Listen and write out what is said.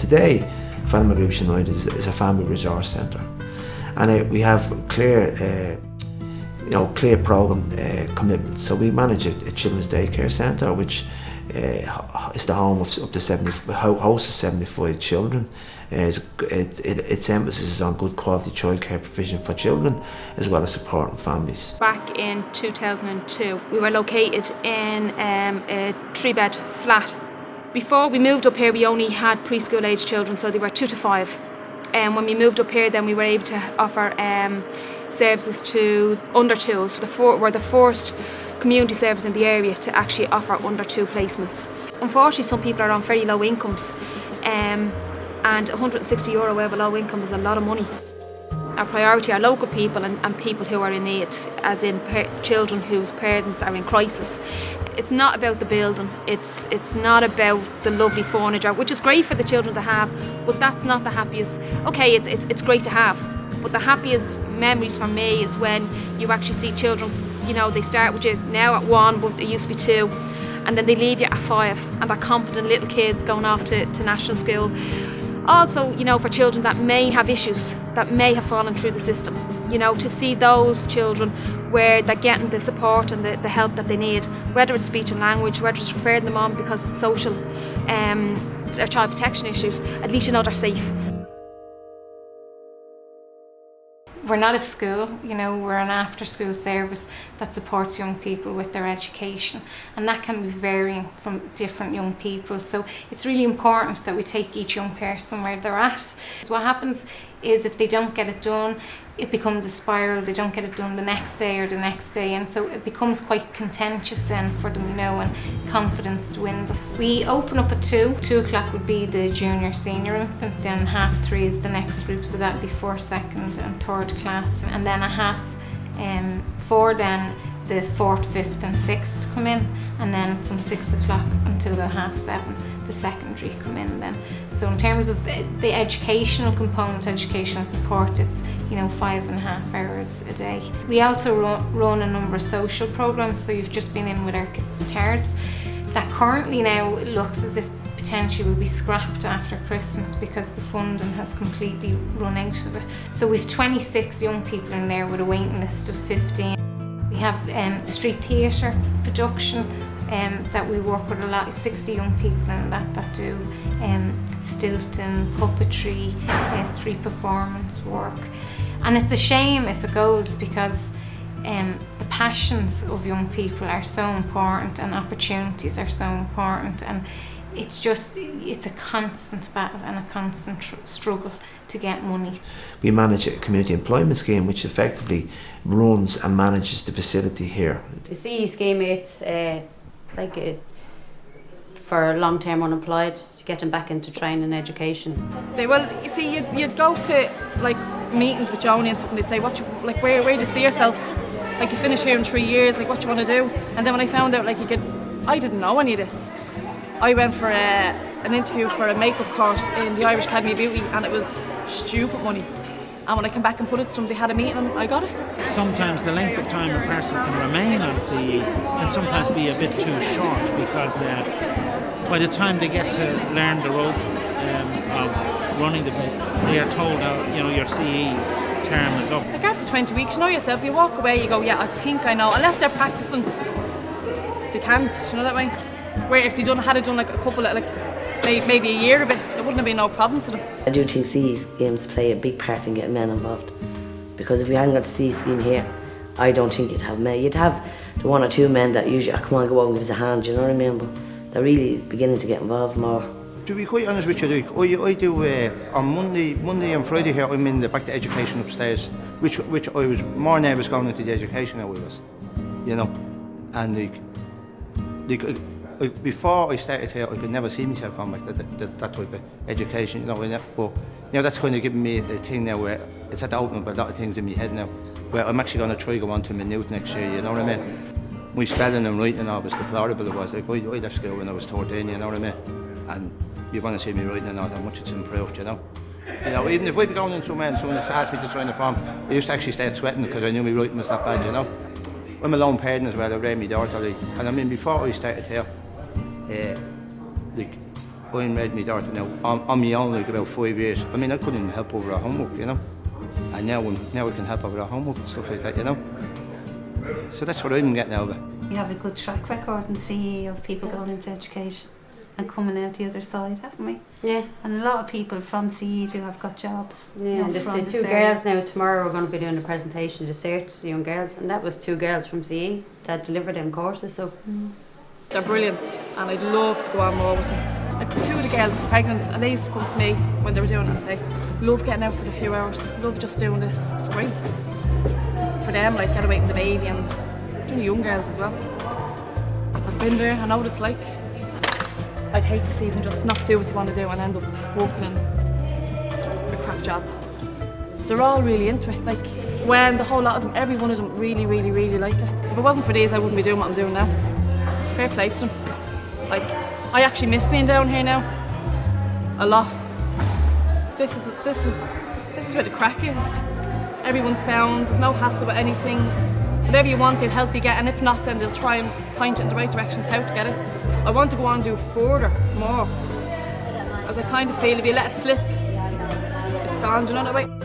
today, Family Groups United is a family resource centre, and we have clear programme commitments. So we manage a children's daycare centre, which is the home of up to hosts 75 children. Its emphasis is on good quality childcare provision for children, as well as supporting families. Back in 2002, we were located in a 3-bed flat. Before we moved up here, we only had preschool age children, so they were 2 to 5. And when we moved up here, then we were able to offer services to under 2s. We're the first community service in the area to actually offer under 2 placements. Unfortunately, some people are on very low incomes, and €160 over low income is a lot of money. Our priority are local people and people who are in need, as in children whose parents are in crisis. It's not about the building, it's not about the lovely furniture, which is great for the children to have, but that's not the happiest. Okay, it's great to have, but the happiest memories for me is when you actually see children, they start with you now at 1, but it used to be 2, and then they leave you at 5, and they're competent little kids going off to national school. Also, for children that may have issues, that may have fallen through the system, to see those children where they're getting the support and the help that they need, whether it's speech and language, whether it's referring them on because it's social or child protection issues, at least they're safe. We're not a school, we're an after-school service that supports young people with their education, and that can be varying from different young people. So it's really important that we take each young person where they're at. So what happens is if they don't get it done, it becomes a spiral. They don't get it done the next day or the next day, and so it becomes quite contentious then for them, and confidence dwindle. We open up at 2. 2 o'clock would be the junior senior infants, and 3:30 is the next group, so that'd be 4th, 2nd and 3rd class, and then 4:30 then the 4th, 5th and 6th come in, and then from 6 o'clock until about 7:30 the secondary come in then. So in terms of the educational component, educational support, it's 5.5 hours a day. We also run a number of social programs, so you've just been in with our guitars that currently now looks as if potentially will be scrapped after Christmas because the funding has completely run out of it. So we've 26 young people in there with a waiting list of 15. We have street theatre production that we work with a lot, 60 young people in that do stilton, puppetry, street performance work. And it's a shame if it goes, because the passions of young people are so important and opportunities are so important, and it's a constant battle and a constant struggle to get money. We manage a community employment scheme which effectively runs and manages the facility here. The CE scheme, it's like for long-term unemployed, to get them back into training and education. Well, you see, you'd go to meetings with Joni and stuff, and they'd say, where do you see yourself? You finish here in 3 years, what do you want to do? And then when I found out, I didn't know any of this. I went for an interview for a makeup course in the Irish Academy of Beauty, and it was stupid money. And when I came back and put it to them, they had a meeting and I got it. Sometimes the length of time a person can remain on CE can sometimes be a bit too short, because by the time they get to learn the ropes of running the place, they are told, your CE term is up. After 20 weeks, you know yourself, you walk away, you go, yeah, I think I know. Unless they're practicing, they can't, you know that way? Where if they had it done a couple of, maybe a year of it, there wouldn't have been no problem to them. I do think CE schemes play a big part in getting men involved, because if we hadn't got the CE scheme here, I don't think you'd have men. You'd have the 1 or 2 men that usually, come on, go out and give us a hand, you know what I mean? But they're really beginning to get involved more. To be quite honest with you, I do on Monday and Friday here, I'm in the back to education upstairs, which I was more nervous going into the education than I was, and before I started here, I could never see myself going back to that type of education, but that's kind of given me a thing now where it's had to open up a lot of things in my head now, where I'm actually going to try go on to Minute next year, you know what I mean? My spelling and writing and all was deplorable. It was I left school when I was 13, you know what I mean? And you're going to see me writing and all, how much it's improved, even if I'd be going in somewhere and someone asked me to sign a form, I used to actually start sweating because I knew my writing was that bad, I'm a lone parent as well, I read my daughter, and before I started here, I made my daughter now on my own like about 5 years. I mean, I couldn't even help over her homework, you know. And now I can help over her homework and stuff like that, you know. So that's what I'm getting out of it. We have a good track record in CE of people going into education and coming out the other side, haven't we? Yeah. And a lot of people from CE do have got jobs. Yeah, you know, and the from two this area. girls now tomorrow we're going to be doing a presentation to CERT to the young girls, and that was 2 girls from CE that delivered them courses. So they're brilliant, and I'd love to go on more with them. Like 2 of the girls are pregnant, and they used to come to me when they were doing it and say, love getting out for the few hours, love just doing this, it's great. For them, like, get away from the baby, and doing the young girls as well. I've been there, I know what it's like. I'd hate to see them just not do what they want to do and end up working in a crap job. They're all really into it, like, when the whole lot of them, every one of them really, really, really like it. If it wasn't for these, I wouldn't be doing what I'm doing now. Fair play to them. Like, I actually miss being down here now. A lot. This is where the crack is. Everyone's sound, there's no hassle with anything. Whatever you want, they'll help you get, and if not, then they'll try and point it in the right directions how to get it. I want to go on and do further, more. As I kind of feel if you let it slip, it's gone, do you know that way?